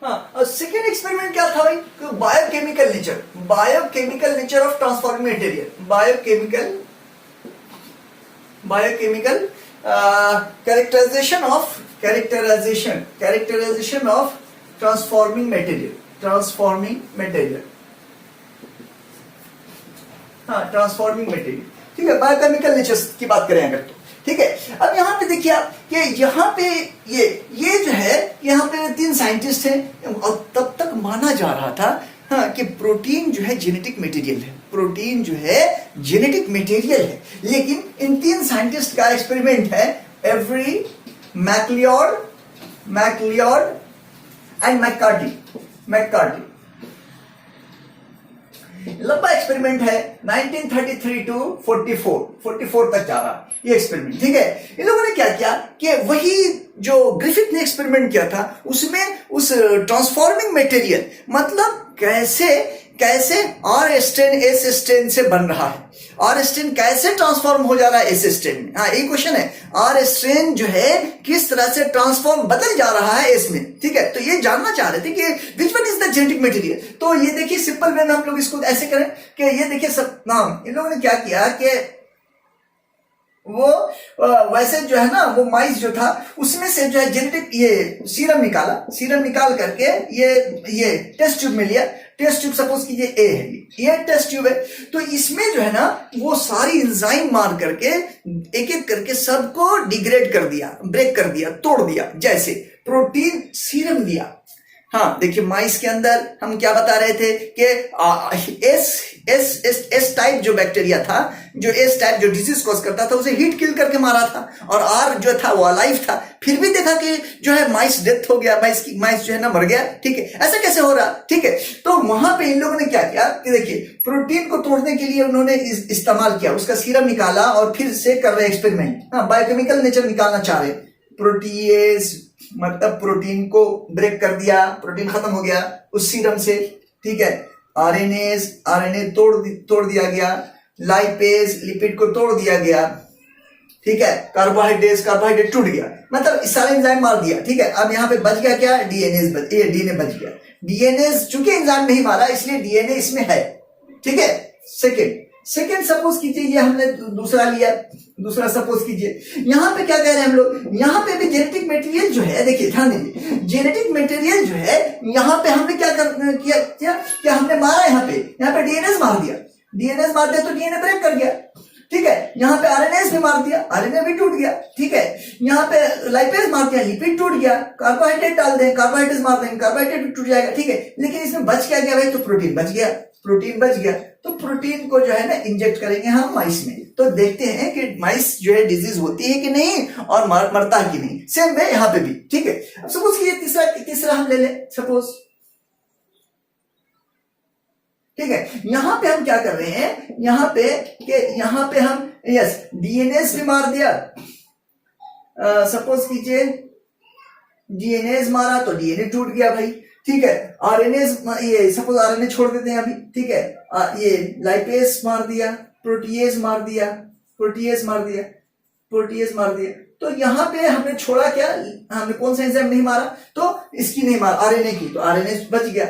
हाँ, और second experiment क्या था भाई? Biochemical nature of transforming material, biochemical characterization of transforming material, हाँ, ट्रांसफॉर्मिंग मटेरियल, ठीक है, बायोकेमिकल नेचर की बात करें अगर तो, ठीक है। अब यहाँ पे देखिए आप कि यहाँ पे ये जो है, यहाँ पे 3 साइंटिस्ट हैं और तब तक माना जा रहा था, हाँ, कि प्रोटीन जो है जेनेटिक मटेरियल है, लेकिन इन 3 साइंटिस्ट का एक्सपेरिमेंट है, एवरी, मैक्लियोड एंड मैककार्टी। लंबा एक्सपेरिमेंट है, 1933 टू 44 तक जा रहा ये एक्सपेरिमेंट, ठीक है। इन लोगों ने क्या किया कि वही जो ग्रिफिथ ने एक्सपेरिमेंट किया था उसमें उस ट्रांसफॉर्मिंग मटेरियल, मतलब कैसे आर स्ट्रेन एस स्ट्रेन से बन रहा है, आर स्ट्रेन कैसे ट्रांसफॉर्म हो जा रहा है एस स्ट्रेन में, हाँ, यही क्वेश्चन है, आर स्ट्रेन जो है किस तरह से ट्रांसफॉर्म बदल जा रहा है एस में, ठीक है। तो ये जानना चाह रहे थे कि which one is the genetic material. तो ये देखिए सिंपल वे में हम लोग इसको ऐसे करें कि ये देखिए सब नाम, इन लोगों ने क्या किया कि वो वैसे जो है ना, वो माइस जो था उसमें से जो है जेनेटिक ये सीरम निकाल करके ये टेस्ट ट्यूब में लिया। टेस्ट ट्यूब सपोज कीजिए ए है, ये टेस्ट ट्यूब है, तो इसमें जो है ना वो सारी एंजाइम मार करके एक एक करके सबको डिग्रेड कर दिया, ब्रेक कर दिया, तोड़ दिया, जैसे प्रोटीन सीरम दिया। हाँ, देखिए माइस के अंदर हम क्या बता रहे थे कि एस टाइप जो बैक्टीरिया था, जो एस टाइप जो डिजीज कॉज करता था, उसे हीट किल करके मारा था, और आर जो था वो अलाइव था। फिर भी देखा कि जो है माइस डेथ हो गया, माइस जो है ना मर गया, ठीक है। ऐसा कैसे हो रहा, ठीक है। तो वहां पे इन लोगों ने क्या किया कि देखिए प्रोटीन को तोड़ने के लिए उन्होंने इस्तेमाल किया, उसका सीरम निकाला और फिर से कर रहे एक्सपेरिमेंट, हाँ, बायोकेमिकल नेचर निकालना चाह रहे। प्रोटीएज मतलब प्रोटीन को ब्रेक कर दिया, प्रोटीन खत्म हो गया उस सीरम से, ठीक है। आरएनए तोड़ दिया गया, लाइपेज लिपिड को तोड़ दिया गया, ठीक है। कार्बोहाइड्रेट टूट गया, मतलब सारे एंजाइम मार दिया, ठीक है। अब यहाँ पे बच गया क्या? डीएनए बच गया। डीएनए चूंकि एंजाइम नहीं मारा इसलिए डीएनए इसमें है, ठीक है। सेकेंड सपोज कीजिए ये हमने दूसरा लिया, दूसरा सपोज कीजिए, यहाँ पे क्या कह रहे हैं हम लोग, यहाँ पे भी जेनेटिक मटेरियल जो है, देखिए ध्यान दीजिए, जेनेटिक मटेरियल जो है यहाँ पे हमने क्या हमने मारा, यहाँ पे डीएनए मार दिया तो डीएनए ब्रेक कर गया, ठीक है। यहाँ पे आरएनए भी मार दिया, आरएनए भी टूट गया, ठीक है। यहाँ पे लाइपेज मार दिया, लिपिड टूट गया। कार्बोहाइड्रेट डाल दें, कार्बोहाइड्रेट मार देंगे, कार्बोहाइड्रेट भी टूट जाएगा, ठीक है। लेकिन इसमें बच क्या गया भाई? तो प्रोटीन बच गया। तो प्रोटीन को जो है ना इंजेक्ट करेंगे हम माइस में, तो देखते हैं कि माइस जो है डिजीज होती है कि नहीं और मरता है कि नहीं। सेम वे यहाँ पे भी, ठीक है। अब सपोज ये तीसरा हम ले लें, सपोज, ठीक है। यहाँ पे हम क्या कर रहे हैं, यहाँ पे हम यस डीएनए भी मार दिया, सपोज कीजिए डीएनए मारा तो डीएनए टूट गया भाई, ठीक है। आरएनए ये सपोज आरएनए छोड़ देते हैं अभी, ठीक है। ये लाइपेज मार दिया, प्रोटीएज मार दिया, तो यहाँ पे हमने छोड़ा क्या, हमने कौन सा एंजाइम नहीं मारा, तो इसकी नहीं मारा, आरएनए की, तो आरएनए बच गया,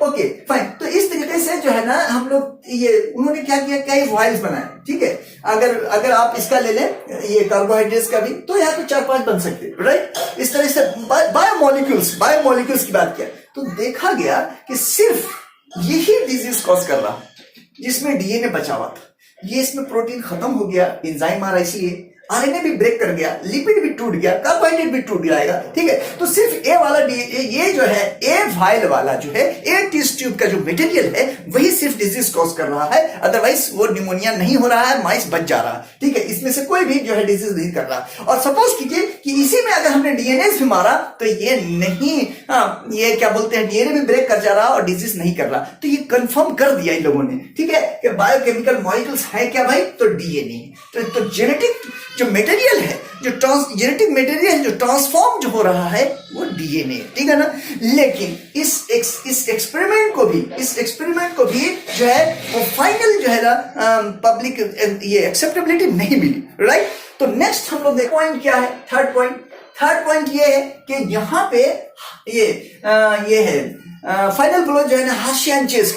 ओके फाइन। तो इस तरीके से जो है ना हम लोग ये उन्होंने क्या किया, कई वाइल्स बनाए, ठीक है। अगर आप इसका ले लें, ये कार्बोहाइड्रेट्स का भी, तो यहाँ पे 4-5 बन सकते हैं, राइट। इस तरह से बायोमोलिक्यूल्स की बात किया, तो देखा गया कि सिर्फ यही डिजीज कॉज कर रहा जिसमें डीएनए बचा हुआ था, ये इसमें प्रोटीन खत्म हो गया, एंजाइम आ रहा, इसलिए आरएनए भी ब्रेक कर गया, लिपिड भी टूट गया, कार्बोहाइड्रेट भी टूट जाएगा, ठीक है। तो सिर्फ ए वाला ये जो है ए वाइल वाला जो है ए टेस्ट ट्यूब का जो मटेरियल है वही सिर्फ डिजीज कॉज कर रहा है, अदरवाइज वो निमोनिया नहीं हो रहा है, माइस बच जा रहा है, ठीक है। इसमें से कोई भी जो है डिजीज नहीं कर रहा। और सपोज कीजिए कि इसी में अगर हमने डीएनए भी मारा तो ये नहीं, ये क्या बोलते हैं, डीएनए भी ब्रेक कर जा रहा और डिजीज नहीं कर रहा। तो ये कंफर्म कर दिया इन लोगों ने, ठीक है, कि बायोकेमिकल मॉलिक्यूल्स है क्या भाई, तो डीएनए। तो जेनेटिक जो मटेरियल है, जेनेटिक मटेरियल जो ट्रांसफॉर्म जो हो रहा है वो डीएनए, ठीक है ना। लेकिन इस एक्सपेरिमेंट को भी जो है वो फाइनल जो है ना पब्लिक ये एक्सेप्टेबिलिटी नहीं मिली, राइट। तो नेक्स्ट हम लोग देखो पॉइंट क्या है, थर्ड थर्ड पॉइंट ये है कि यहाँ पे ये है फाइनल क्लोज जो है ना हर्शी एंड चेस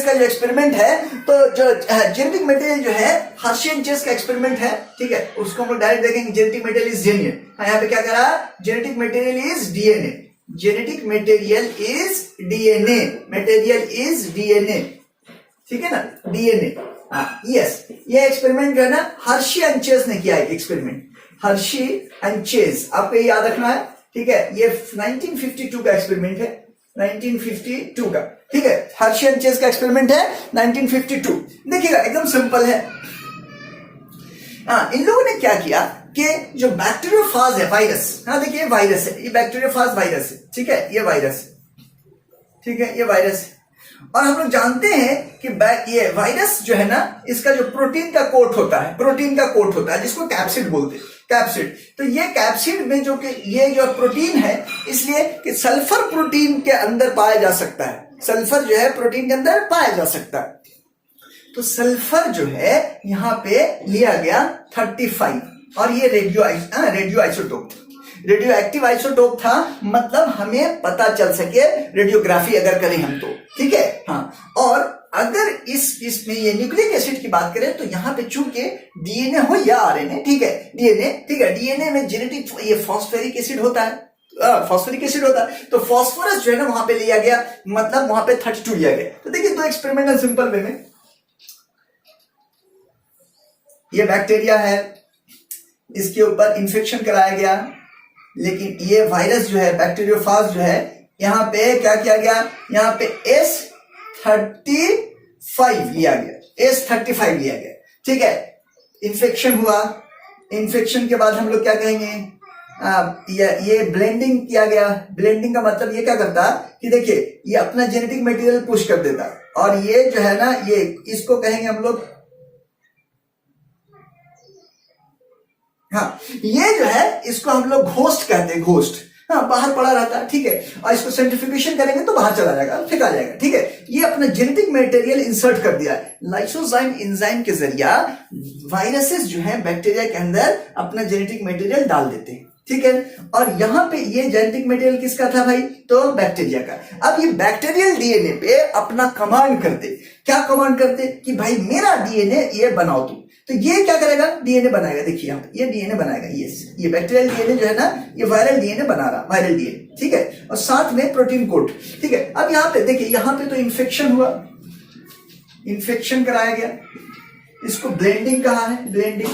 का जो एक्सपेरिमेंट है, तो जो जेनेटिक मटेरियल जो है हर्शी एंड चेस का एक्सपेरिमेंट है, ठीक है, उसको हम लोग डायरेक्ट देखेंगे। जेनेटिक मटेरियल इज डीएनए, यहाँ पे क्या करा, genetic material is DNA, genetic material is DNA, ठीक है ना, डीएनए। यस, ये एक्सपेरिमेंट जो है ना हर्शी एंड चेस ने किया है एक्सपेरिमेंट, हर्शी एंड चेस, आपको ये याद रखना है, ठीक है। ये 1952 का एक्सपेरिमेंट है, 1952 का, ठीक है, हर्शी एंड चेस का एक्सपेरिमेंट है 1952। देखिएगा एकदम सिंपल है। इन लोगों ने क्या किया कि जो बैक्टीरियोफाज है वायरस, देखिए वायरस है, ये बैक्टीरियोफाज वायरस है, ठीक है, ये वायरस, ठीक है, ये वायरस है। और हम लोग जानते हैं कि ये वायरस जो है ना, इसका जो प्रोटीन का कोट होता है, जिसको कैप्सिड बोलते हैं, कैप्सिड। तो ये कैप्सिड में जो कि ये जो प्रोटीन है, इसलिए कि सल्फर प्रोटीन के अंदर पाया जा सकता है, सल्फर जो है प्रोटीन के अंदर पाया जा सकता है। तो सल्फर जो है यहाँ पे लिया गया 35, और ये रेडियो एक्टिव आइसोटोप था, मतलब हमें पता चल सके रेडियोग्राफी अगर करें हम तो, ठीक है। हाँ, और अगर इसमें ये न्यूक्लिक एसिड की बात करें तो यहाँ पे चूंकि डीएनए हो या आरएनए, ठीक है, डीएनए में जेनेटिक ये फॉस्फेरिक एसिड होता है, तो फॉस्फोरस जो है ना वहां पे लिया गया, मतलब वहां पे 32 लिया गया। तो देखिए दो एक्सपेरिमेंट है सिंपल वे में, ये बैक्टीरिया है, इसके ऊपर इंफेक्शन कराया गया, लेकिन ये वायरस जो है बैक्टीरियोफाज जो है, यहाँ पे क्या किया गया, यहाँ पे S35 लिया गया, ठीक है। इन्फेक्शन हुआ, इन्फेक्शन के बाद हम लोग क्या कहेंगे, ये ब्लेंडिंग किया गया। ब्लेंडिंग का मतलब ये क्या करता कि देखिए ये अपना जेनेटिक मटेरियल पुश कर देता, और ये जो है ना, ये इसको कहेंगे हम लोग, हाँ, ये जो है इसको हम लोग घोस्ट कहते हैं, घोस्ट, हाँ, बाहर पड़ा रहता है, ठीक है, और इसको सेंट्रिफ्यूगेशन करेंगे तो बाहर चला जाएगा, फेंका जाएगा, ठीक है। ये अपना जेनेटिक मटेरियल इंसर्ट कर दिया है, लाइसोजाइम एंजाइम के जरिया वायरसेस जो है बैक्टीरिया के अंदर अपना जेनेटिक मटेरियल डाल देते हैं, ठीक है। और यहाँ पे ये जेनेटिक मटेरियल किसका था भाई, तो बैक्टीरिया का। अब ये बैक्टीरियल डीएनए पे अपना कमांड करते, क्या कमांड करते कि भाई मेरा डीएनए ये बनाओ तू, तो ये क्या करेगा, डीएनए बनाएगा। देखिए यहाँ ये डीएनए बनाएगा, ये बैक्टीरियल डीएनए जो है ना, ये वायरल डीएनए बना रहा, वायरल डीएनए, ठीक है, और साथ में प्रोटीन कोड, ठीक है। अब यहाँ पे देखिए, यहाँ पे तो इन्फेक्शन हुआ, इन्फेक्शन कराया गया, इसको ब्लेंडिंग कहा है, ब्लेंडिंग,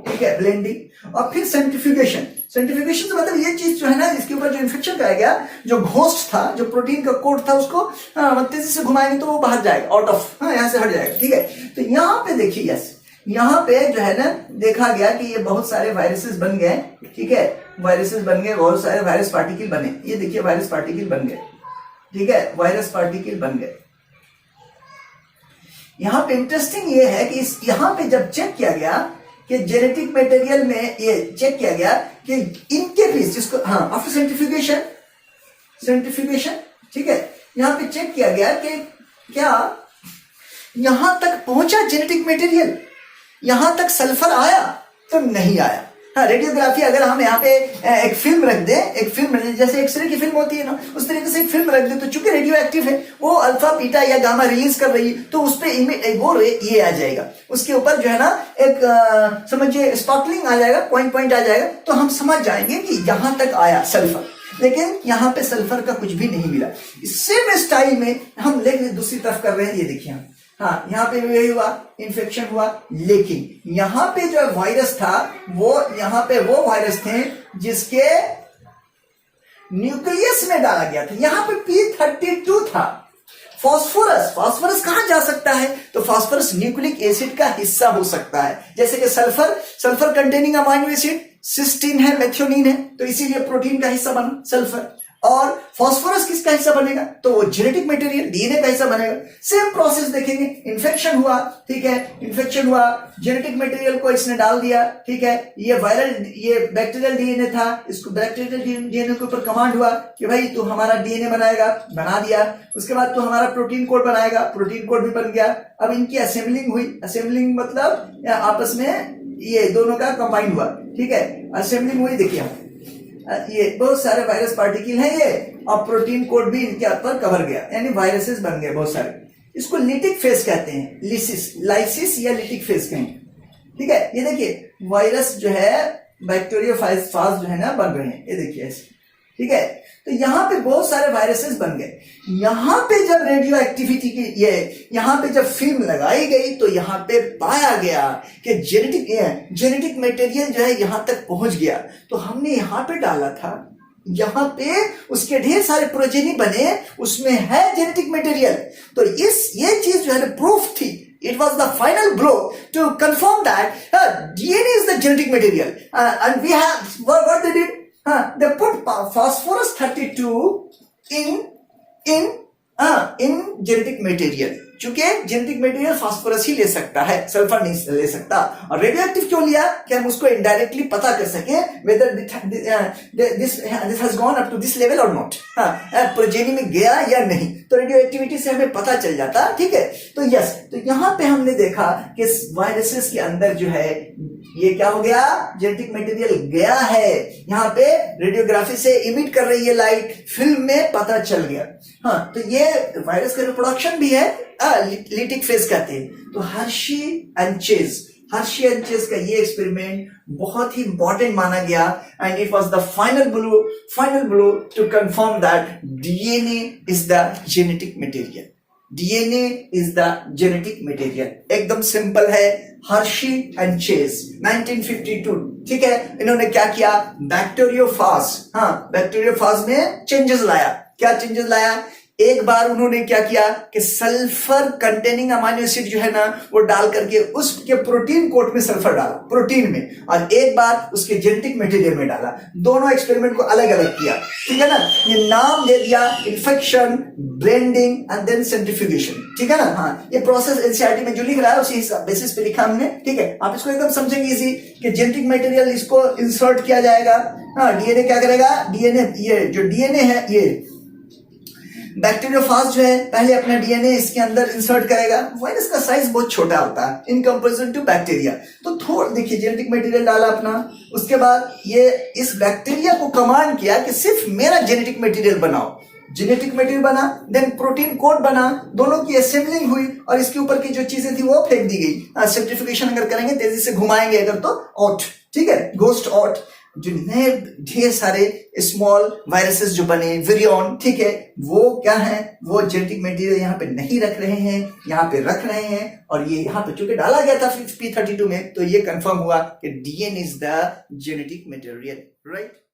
ठीक है, ब्लेंडिंग, और फिर सेंट्रिफ्यूगेशन से मतलब ये चीज जो है ना, इसके ऊपर जो इन्फेक्शन कराया गया, जो घोस्ट था, जो प्रोटीन का कोट था, उसको तेजी से घुमाएंगे तो वो बाहर जाएगा, आउट ऑफ, यहाँ से हट जाएगा, ठीक है। तो यहाँ पे देखिए, यस, यहाँ पे जो है ना देखा गया कि ये बहुत सारे वायरसेस बन गए, ठीक है, वायरसेस बन गए, बहुत सारे वायरस पार्टिकल बने, ये देखिए वायरस पार्टिकल बन गए, ठीक है, वायरस पार्टिकल बन गए। यहाँ पे इंटरेस्टिंग ये है कि यहाँ पे जब चेक किया गया कि जेनेटिक मटेरियल में, ये चेक किया गया कि इनके बीच, जिसको आफ्टर सेंट्रिफ्यूगेशन, ठीक है, यहाँ पे चेक किया गया कि क्या यहां तक पहुंचा जेनेटिक मटेरियल, यहां तक सल्फर आया, तो नहीं आया। हाँ, रेडियोग्राफी अगर हम यहाँ पे एक फिल्म रख दें, एक फिल्म जैसे एक्सरे की फिल्म होती है ना, उस तरीके से एक फिल्म रख दें, तो चूंकि रेडियो एक्टिव है, वो अल्फा बीटा या गामा रिलीज कर रही है, तो उस पर वो ये आ जाएगा, उसके ऊपर जो है ना एक समझिए स्पार्कलिंग आ जाएगा, पॉइंट आ जाएगा, तो हम समझ जाएंगे कि यहां तक आया सल्फर। लेकिन यहाँ पे सल्फर का कुछ भी नहीं मिला। सेम स्टाइल में हम लेकिन दूसरी तरफ कर रहे हैं, ये देखिए, हाँ, यहाँ पे भी यही हुआ, इन्फेक्शन हुआ, लेकिन यहाँ पे जो वायरस था, वो यहाँ पे वो वायरस थे जिसके न्यूक्लियस में डाला गया था, यहाँ पे P32 था। फास्फोरस कहां जा सकता है, तो फास्फोरस न्यूक्लिक एसिड का हिस्सा हो सकता है, जैसे कि sulphur containing amino acid cysteine है, मेथियोनिन है, तो इसीलिए प्रोटीन का हिस्सा बना सल्फर। और फास्फोरस किसका हिस्सा बनेगा, तो वो जेनेटिक मटेरियल डीएनए का हिस्सा बनेगा। सेम प्रोसेस देखेंगे, इन्फेक्शन हुआ, ठीक है, इन्फेक्शन हुआ, जेनेटिक मटेरियल को इसने डाल दिया, ठीक है, ये बैक्टीरियल डीएनए था, इसको बैक्टीरियल डीएनए के ऊपर कमांड हुआ कि भाई तू हमारा डीएनए बनाएगा, बना दिया। उसके बाद तू हमारा प्रोटीन कोड बनाएगा, प्रोटीन कोड भी बन गया। अब इनकी असेंबलिंग हुई, असेंबलिंग मतलब आपस में ये दोनों का कंबाइन हुआ, ठीक है, असेंबलिंग हुई। देखिए ये बहुत सारे वायरस पार्टिकल हैं ये, और प्रोटीन कोड भी इनके ऊपर कवर गया, यानी वायरसेस बन गए बहुत सारे। इसको लिटिक फेज कहते हैं, लाइसिस या लिटिक फेज कहें, ठीक है। ये देखिए वायरस जो है बैक्टीरियोफाज जो है ना बन रहे हैं, ये देखिए ऐसे, ठीक है। तो यहाँ पे बहुत सारे वायरसेस बन गए। यहाँ पे जब रेडियो एक्टिविटी की यहाँ पे जब फिल्म लगाई गई तो यहाँ पे पाया गया कि जेनेटिक मटेरियल जो है यहाँ तक पहुंच गया। तो हमने यहाँ पे डाला था, यहाँ पे उसके ढेर सारे प्रोजेनी बने, उसमें है जेनेटिक मटेरियल। तो ये चीज जो है प्रूफ थी, it was the final blow to confirm that DNA is the genetic material, and we have what they did, they put phosphorus 32 in genetic material, चूंकि जेनेटिक मटेरियल फास्फोरस ही ले सकता है, सल्फर नहीं ले सकता। और रेडियो एक्टिव क्यों लिया कि हम उसको इनडायरेक्टली पता कर सके whether this has gone up to this level or not, progeny में गया या नहीं। तो रेडियो एक्टिविटी से हमें पता चल जाता, ठीक है। तो यस, तो यहाँ पे हमने देखा कि वायरसेस के अंदर जो है ये क्या हो गया, जेनेटिक मटेरियल गया है, यहाँ पे रेडियोग्राफी से इमिट कर रही है लाइट, फिल्म में पता चल गया। हाँ, तो ये वायरस का रिप्रोडक्शन भी है, लिटिक फेज कहते हैं। तो हर्शी एंड चेज का ये एक्सपेरिमेंट बहुत ही इंपॉर्टेंट माना गया, and it was the final blow to confirm that DNA is the genetic material. DNA is the genetic material, एकदम सिंपल है। हर्शी एंड चेज 1952, ठीक है। इन्होंने क्या किया, बैक्टीरियोफाज में चेंजेस लाया। क्या चेंजेस लाया, एक बार उन्होंने क्या किया कि सल्फर कंटेनिंग अमाइनो एसिड जो है ना वो डाल करके उसके प्रोटीन कोट में सल्फर डाला, प्रोटीन में, और एक बार उसके जेनेटिक मटेरियल में डाला। दोनों एक्सपेरिमेंट को अलग अलग किया, ठीक है ना। ये नाम दे दिया infection, blending and then centrifugation, ठीक है ना। हाँ, ये प्रोसेस एनसीईआरटी में जो लिख रहा है उसी बेसिस पे लिखा हमने, ठीक है। आप इसको एकदम समझेंगे इजी कि जेनेटिक मटेरियल इसको इंसर्ट किया जाएगा। हाँ, डीएनए क्या करेगा, ये जो डीएनए है, ये बैक्टीरियोफाज जो है पहले अपना डीएनए इसके अंदर इंसर्ट करेगा। वायरस का साइज बहुत छोटा होता है इन कंपैरिजन टू बैक्टीरिया। तो थोड़ा देखिए, जेनेटिक मटेरियल डाला अपना, उसके बाद ये इस बैक्टीरिया को कमांड किया कि सिर्फ मेरा जेनेटिक मटेरियल बनाओ। जेनेटिक मटेरियल बना, देन प्रोटीन कोड बना, दोनों की असेंबलिंग हुई और इसके ऊपर की जो चीजें थी वो फेंक दी गई। सेंट्रीफ्यूगेशन अगर करेंगे, तेजी से घुमाएंगे अगर तो ऑट, ठीक है, घोस्ट ऑट, जो नए ढेर सारे स्मॉल वायरसेस जो बने, विरियन, ठीक है, वो क्या है, वो जेनेटिक मटेरियल यहाँ पे नहीं रख रहे हैं, यहाँ पे रख रहे हैं। और ये यहाँ पे चूंकि डाला गया था P32 में, तो ये कंफर्म हुआ कि DNA is the genetic material, right.